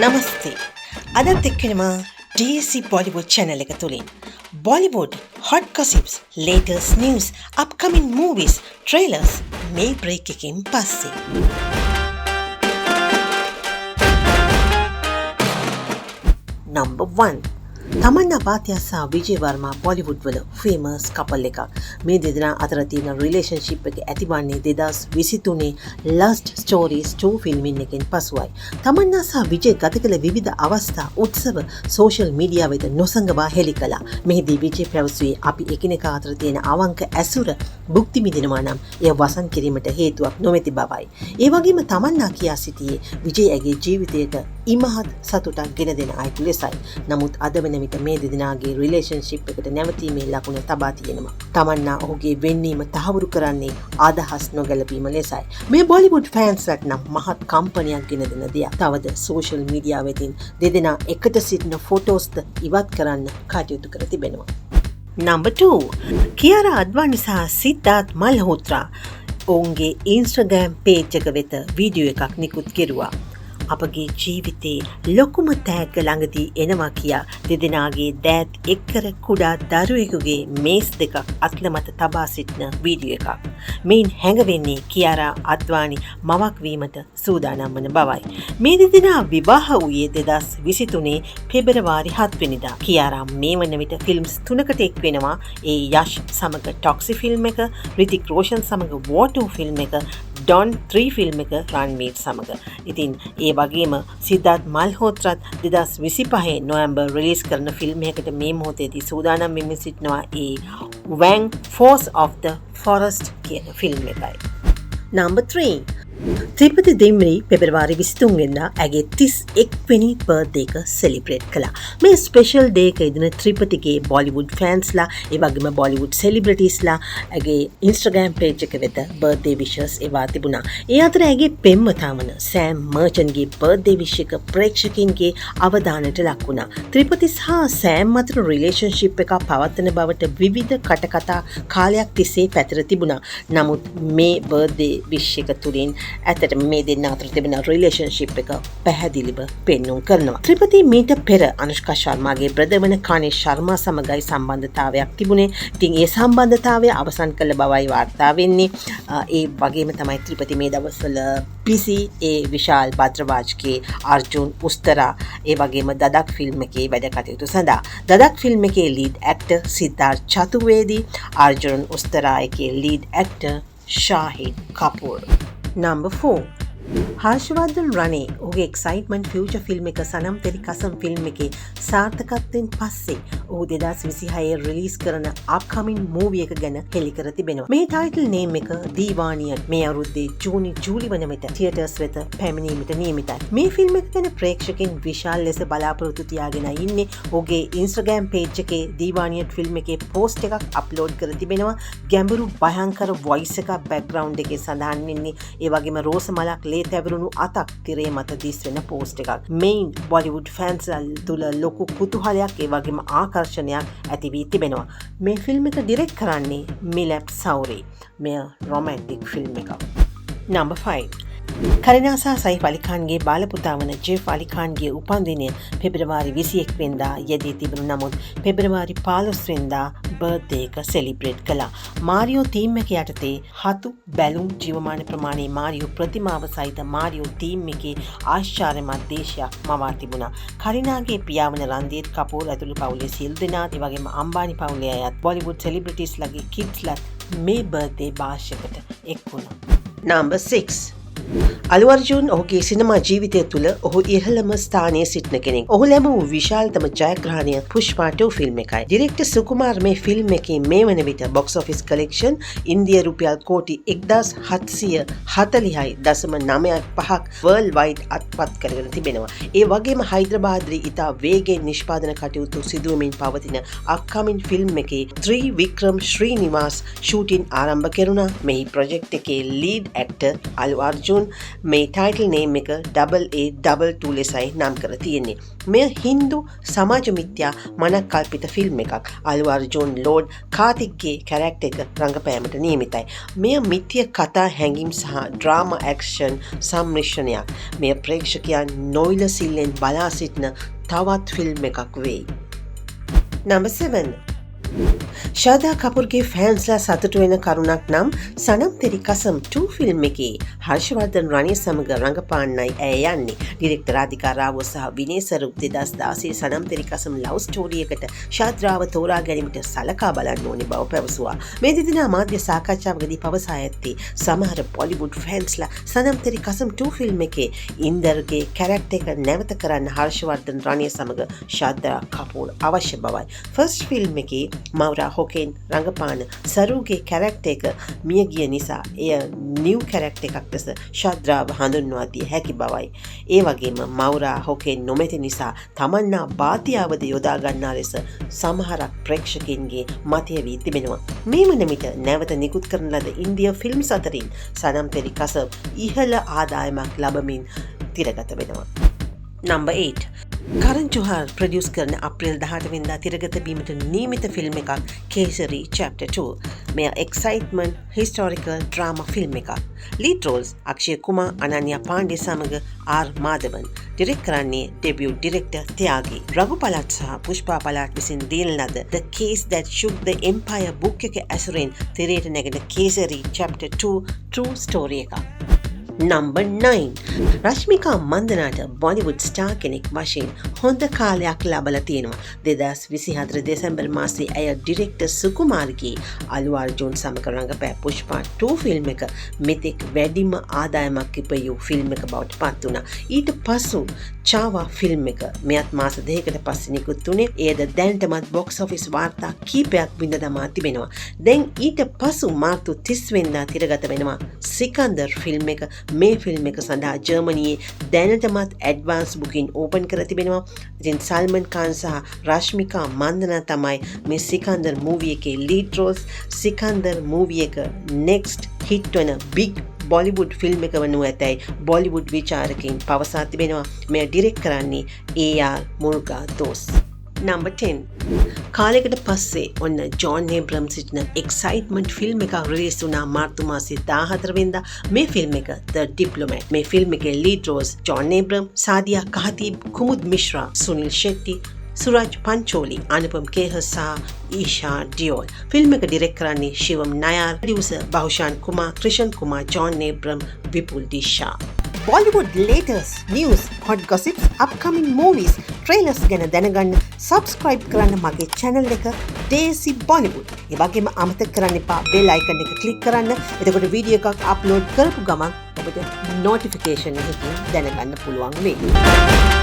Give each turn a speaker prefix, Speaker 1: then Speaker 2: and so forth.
Speaker 1: නමස්තේ. අදත් එක්කෙනම DSC Bollywood channel එක තුලින් Bollywood hot gossips, latest news, upcoming movies, trailers මේ break එකකින් පස්සේ. Number 1. තමන්නා පාතියා සහ විජේ වර්මා බොලිවුඩ් වල ෆේමස් කපල් එකක්. මේ දෙදෙනා අතර තියෙන රිලේෂන්ෂිප් එක ඇතිවන්නේ 2023 Lust Stories 2 ෆිල්මින් එකෙන් පසුවයි. තමන්නා සහ විජේ ගත කළ විවිධ අවස්ථා උත්සව සෝෂල් මීඩියා වෙත නොසඟවා හෙළි කළා. මෙහිදී විජේ පැවසුවේ අපි එකිනෙකා අතර තියෙන අවංක ඇසුර භුක්ති විඳිනවා නම් එය වසන් කිරීමට හේතුවක් නොමැති බවයි. ඒ වගේම තමන්නා කියා සිටියේ විජේ ඇගේ ජීවිතයට ඉමහත් සතුටක් ගෙන දෙන අයෙකු ලෙසයි. නමුත් අද වන විට මේ දෙදෙනාගේ රිලේෂන්ෂිප් එකට නැවතීමේ ලකුණ තබා තියෙනවා. තමන්නා ඔහුගේ වෙන්නීම තහවුරු කරන්නේ අදහස් නොගැලපීම ලෙසයි. මේ බොලිවුඩ් ෆෑන්ස්ලට නම් මහත් කම්පනයක් ගෙන දෙන දෙයක්. තවද සෝෂල් මීඩියා වෙතින් දෙදෙනා එකට සිටින ෆොටෝස්ද ඉවත් කරන්න කටයුතු කර තිබෙනවා. Number 2. කියාරා අඩ්වානි සහ සිද්ධාර්ථ් මල්හෝත්‍රා ඔවුන්ගේ ඉන්ස්ටාග්‍රෑම් පේජ් එක වෙත වීඩියෝ එකක් නිකුත් කෙරුවා. අපගේ ජීවිතේ ලොකුම තෑග්ග ළඟදී එනවා කියා දෙදෙනාගේ දෑත් එක්කර කුඩා දරුවෙකුගේ මේස් දෙකක් අත්ල මත තබා සිටින වීඩියෝ එකක්. මෙයින් හැඟවෙන්නේ කියාරා අඩ්වානි මවක් වීමට සූදානම් වන බවයි. මේ දෙදෙනා විවාහ වූයේ 2023 පෙබරවාරි 7 වෙනිදා. කියාරා මේ වන විට ෆිල්ම්ස් 3කට එක් වෙනවා. ඒ යෂ් සමග ටොක්සි ෆිල්ම් එක, රිතික් රෝෂන් සමග වෝටෝ ෆිල්ම් එක, ඩොන් 3 ෆිල්ම් එක රන්වීර් සමග. ඉතින් ඒ වගේම සිද්ධාර්ථ් මල්හෝත්‍රාත් 2025 නොවැම්බර් රිලීස් කරන ෆිල්ම් එකකට මේ මොහොතේදී සූදානම් වෙමින් සිටිනවා. ඒ Wang Force of the Forest කියන ෆිල්ම් එකයි. Number 3. ත්‍රිපති දෙම්රි පෙබරවාරි 23 වෙනිදා ඇගේ 31 වෙනි බර්ත්ඩේ එක සෙලිබ්‍රේට් කළා. මේ ස්පෙෂල් ඩේ එක ඉදින ත්‍රිපතිගේ බොලිවුඩ් ෆෑන්ස්ලා ඒ වගේම බොලිවුඩ් සෙලිබ්‍රිටිස්ලා ඇගේ ඉන්ස්ටාග්‍රෑම් පේජ් එක වෙත බර්ත්ඩේ විෂස් එවා තිබුණා. ඒ අතර ඇගේ පෙම්වතා වන සෑම් මර්චන්ගේ බර්ත්ඩේ විෂ් එක ප්‍රේක්ෂකින්ගේ අවධානයට ලක් වුණා. ත්‍රිපති සහ සෑම් අතර රිලේෂන්ෂිප් එකක් පවත්වන බවට විවිධ කටකතා කාලයක් තිස්සේ පැතිර තිබුණා. නමුත් මේ බර්ත්ඩේ විෂ් එක තුලින් ඇතට මේ දෙන්න අතර තිබෙන රිලේෂන්ෂිප් එක පැහැදිලිව පෙන්නුම් කරනවා. ත්‍රිපති මීට පෙර අනුෂ්කා ශර්මාගේ බ්‍රදර් වන කනේෂ් ශර්මා සමගයි සම්බන්ධතාවයක් තිබුණේ. ඉතින් ඒ සම්බන්ධතාවය අවසන් කළ බවයි වාර්තා වෙන්නේ. ඒ වගේම තමයි ත්‍රිපති මේ දවස්වල බිසි ඒ විශාල් භද්‍රවාජ්ගේ අර්ජුන් උස්තරා ඒ වගේම දදක් ෆිල්ම් එකේ වැඩ කටයුතු සඳහා. දදක් ෆිල්ම් එකේ ලීඩ් ඇක්ටර් සිද්ධාර්ථ් චතුර්වේදී, අර්ජුන් උස්තරා එකේ ලීඩ් ඇක්ටර් ෂාහිද් කපූර්. Number 4. හර්ෂවර්ධන් රනේ ඔහුගේ එක්සයිට්මන්ට් ෆියුචර් ෆිල්ම් එක සනම් තෙරි කසම් ෆිල්ම් එකේ සාර්ථකත්වයෙන් පස්සේ ඔහු 2026 රිලීස් කරන අප්කමින් මූවි එක ගැන හෙළි කර තිබෙනවා. මේ ටයිටල් නේම් එක දීවානිය මේ අවුරුද්දේ ජූලි වන විට තියටර්ස් වෙත පැමිණීමට නියමිතයි. මේ ෆිල්ම් එක ගැන ප්‍රේක්ෂකින් විශාල ලෙස බලාපොරොත්තු තියාගෙන ඉන්නේ. ඔහුගේ ඉන්ස්ටාග්‍රෑම් පේජ් එකේ දීවානිය ෆිල්ම් එකේ පෝස්ට් එකක් අප්ලෝඩ් කර තිබෙනවා. ගැඹුරු භයංකර වොයිස් එකක් බෑග්ග්‍රවුන්ඩ් එකේ සඳහන් වෙන්නේ. ඒ වගේම රෝස මලක් ලේ තැවරුණු අතක් තිරේ මත දිස් වෙන පෝස්ට් එකක්. මෙයින් බොලිවුඩ් ෆෑන්ස්ලා තුළ ලොකු කුතුහලයක් ඒ වගේම ආකර්ෂණයක් ඇති වී තිබෙනවා. මේ ෆිල්ම් එක ඩිරෙක්ට් කරන්නේ මිලැප් සෞරි. මෙය රොමැන්ටික් ෆිල්ම් එකක්. Number 5. කරිනා සහ සයිෆ් අලි ඛාන්ගේ බාලපුතා වන ජෙෆ් අලි ඛාන්ගේ උපන්දිනය පෙබරවාරි 21 වෙනිදා යෙදී තිබුණු නමුත් පෙබරවාරි 15 වෙනිදා බර්ත්ඩේ එක සෙලිබ්‍රේට් කළා. මාරියෝ තීම් එක යටතේ හතු බැලුම් ජීවමාන ප්‍රමාණයේ මාරියෝ ප්‍රතිමාව සහිත මාරියෝ තීම් එකේ ආශ්චර්යමත් දේශයක් මවා තිබුණා. කරිනාගේ පියා වන රන්දීර් කපූර් ඇතුළු පවුලේ සියලු දෙනාත් ඒ වගේම අම්බානි පවුලේ අයත් බොලිවුඩ් සෙලිබ්‍රිටිස්ලාගේ කිඩ්ස්ලත් මේ බර්ත්ඩේ භාෂයකට එක් වුණා. Number 6. අලු අර්ජුන් ඔහුගේ සිනමා ජීවිතය තුළ ඔහු ඉහළම ස්ථානයේ සිටින කෙනෙක්. ඔහු ලැබූ විශාලතම ජයග්‍රහණය පුෂ්පා 2 ෆිල්ම් එකයි. ඩිරෙක්ටර් සුකුමාර් මේ ෆිල්ම් එකේ මේ වන විට බොක්ස් ඔෆිස් කලෙක්ෂන් ඉන්දිය රුපියල් කෝටි 1740.95ක් වර්ල්ඩ් වයිඩ් අත්පත් කරගෙන තිබෙනවා. ඒ වගේම හයිදරාබාද්දී ඉතා වේගයෙන් නිෂ්පාදන කටයුතු සිදුවමින් පවතින අප්කමින් ෆිල්ම් එකේ ත්‍රිවික්‍රම් ශ්‍රීනිවාස් ෂූටින් ආරම්භ කෙරුණා. මේ ප්‍රොජෙක්ට් එකේ ලීඩ් ඇක්ටර් අලු අර්ජුන් අර්ජුන් මේ ටයිටල් නේම් එක AA22 ලෙසයි නම් කර තියෙන්නේ. මෙය හින්දු සමාජ මිත්‍යා මනක්කල්පිත ෆිල්ම් එකක්. අලු අර්ජුන් ලෝඩ් කාතික්ගේ කැරක්ටර් එක රංගපෑමට නියමිතයි. මෙය මිත්‍ය කතා හැඟීම් සහ ඩ්‍රාමා ඇක්ෂන් සම්මිශ්‍රණයක්. මෙය ප්‍රේක්ෂකයන් නොයිලසිල්ලෙන් බලා සිටින තවත් ෆිල්ම් එකක් වෙයි. Number 7. ශාදා කපූර්ගේ ෆෑන්ස්ලා සතුටු වෙන කරුණක් නම් සනම් තෙරි කසම් 2 ෆිල්ම් එකේ හර්ෂවර්ධන් රණී සමග රංගපාන්නයි ඇය යන්නේ. ඩිරෙක්ටර් රාධිකා රාවෝ සහ විනය සරුප් 2016 සනම් තෙරි කසම් ලව් ස්ටෝරි එකට ශාද්‍රාව තෝරා ගැනීමට සලකා බලන්න ඕනේ බව පැවසුවා. මේ දෙදෙනා මාධ්‍ය සාකච්ඡාවකදී පවසා ඇත්තේ සමහර බොලිවුඩ් ෆෑන්ස්ලා සනම් තෙරි කසම් 2 ෆිල්ම් එකේ ඉන්දර්ගේ කැරක්ටර් එක නැවත කරන්න හර්ෂවර්ධන් රණී සමග ශාද්‍රා කපූර් අවශ්‍ය බවයි. ෆස්ට් ෆිල්ම් එකේ මවුරා හොකෙන් රංගපාන සරුගේ කැරක්ටර් එක මිය ගිය නිසා එය නිව් කැරක්ටර් එකක් ලෙස ශාද්‍රාව හඳුන්වා දිය හැකි බවයි. ඒ වගේම මවුරා හොකෙන් නොමැති නිසා තමන්නා බාතියාවද යොදා ගන්නා ලෙස සමහරක් ප්‍රේක්ෂකයන්ගේ මතය වී තිබෙනවා. මේ වන විට නැවත නිකුත් කරන ලද ඉන්දියා ෆිල්ම්ස් අතරින් සනම් තෙරි කසම් ඉහළ ආදායමක් ලබමින් තිරගත වෙනවා. Number 8. කරන් ජොහර් ප්‍රොඩියුස් කරන අප්‍රේල් 18 වෙනිදා තිරගත වීමට නියමිත ෆිල්ම් එකක් කේසරි චැප්ටර් 2. මෙය එක්සයිට්මන්ට් හිස්ටොරිකල් ඩ්‍රාමා ෆිල්ම් එකක්. ලීඩ් රෝල්ස් අක්ෂය කුමාර් අනන්‍යා පාණ්ඩේ සමග ආර් මාධවන්. ඩිරෙක්ට් කරන්නේ ඩෙබියුට් ඩිරෙක්ටර් ත්‍යාගී. රඝු පළාත් සහ පුෂ්පා පළාත් විසින් දීන ලද The Case That Shook the Empire book එක ඇසුරෙන් තිරයට නැගෙන කේසරි චැප්ටර් 2 true story එකක්. Number 9. රශ්මිකා මන්දනාට බොලිවුඩ් ස්ටාර් කෙනෙක් වශයෙන් හොඳ කාලයක් ලබලා තියෙනවා. 2024 දෙසැම්බර් මාසයේ ඇය ඩිරෙක්ටර් සුකුමාර්ගේ අලු අර්ජුන් සමග රංගපෑ පුෂ්පා 2 ෆිල්ම් එක මෙතෙක් වැඩිම ආදායමක් ඉපයූ ෆිල්ම් එක බවට පත් වුණා. ඊට පසු චාවා ෆිල්ම් එක මෙයත් මාස 2කට පස්සේ නිකුත් වුණේ. එයද දැනටමත් බොක්ස් ඔෆිස් වාර්තා කීපයක් බිඳ දමා තිබෙනවා. දැන් ඊට පසු මාර්තු 30 වෙනිදා තිරගත වෙනවා සිකන්දර් ෆිල්ම් එක. මේ ෆිල්ම් එක සඳහා ජර්මනියේ දැනටමත් ඇඩ්වාන්ස් බුකින් ඕපන් කර තිබෙනවා. ඉතින් සල්මන් ඛාන් සහ රශ්මිකා මන්දනා තමයි මේ සිකන්දර් මූවී එකේ ලීඩ් රෝල්ස්. සිකන්දර් මූවී එක නෙක්ස්ට් හිට් වන බිග් බොලිවුඩ් ෆිල්ම් එක වනු ඇතැයි බොලිවුඩ් විචාරකයින් පවසා තිබෙනවා. මෙය ඩිරෙක්ට් කරන්නේ AR මුර්ගාදෝස්. Number 10. කාලයකට පස්සේ ඔන්න ජෝන් ඒබ්‍රම් සිටින එක්සයිට්මන්ට් ෆිල්ම් එකක් රිලීස් වුණා මාර්තු මාසයේ 14 වෙනිදා. මේ ෆිල්ම් එක The Diplomat. මේ ෆිල්ම් එකේ ලීඩ් රෝල්ස් ජෝන් ඒබ්‍රම්, සාදියා කහතීබ්, කුමුද් මිශ්‍රා, සුනිල් ෂෙට්ටි, සුරජ් පංචෝලි, අනුපම් කේහ සහ ඊෂා ඩියෝල්. ෆිල්ම් එක ඩිරෙක්ට් කරන්නේ ශිවම් නයාර්, ප්‍රොඩියුසර් බහුෂාන් කුමාර්, ක්‍රිෂන් කුමාර්, ජෝන් ඒබ්‍රම්, විපුල් ඩිෂා. Bollywood latest news, hot gossips, upcoming movies, trailers ගැන දැනගන්න subscribe කරන්න මගේ channel එක Desi Bollywood. ඒ වගේම අමතක කරන්න එපා bell icon එක click කරන්න. එතකොට වීඩියෝ එකක් upload කරපු ගමන් ඔබට notification එකකින් දැනගන්න පුළුවන් වෙයි.